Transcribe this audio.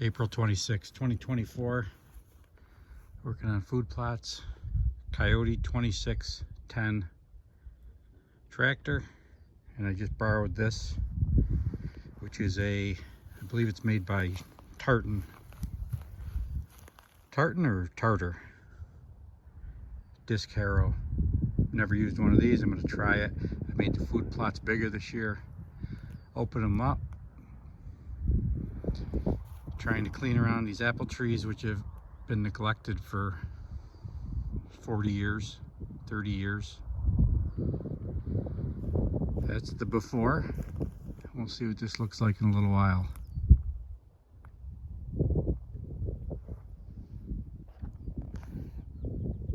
April 26, 2024. Working on food plots. Kioti 2610 tractor. And I just borrowed this, which is I believe it's made by Tarter or Tarter. Disc Harrow. Never used one of these. I'm going to try it. I made the food plots bigger this year. Open them up. Trying to clean around these apple trees, which have been neglected for 40 years, 30 years. That's the before. We'll see what this looks like in a little while.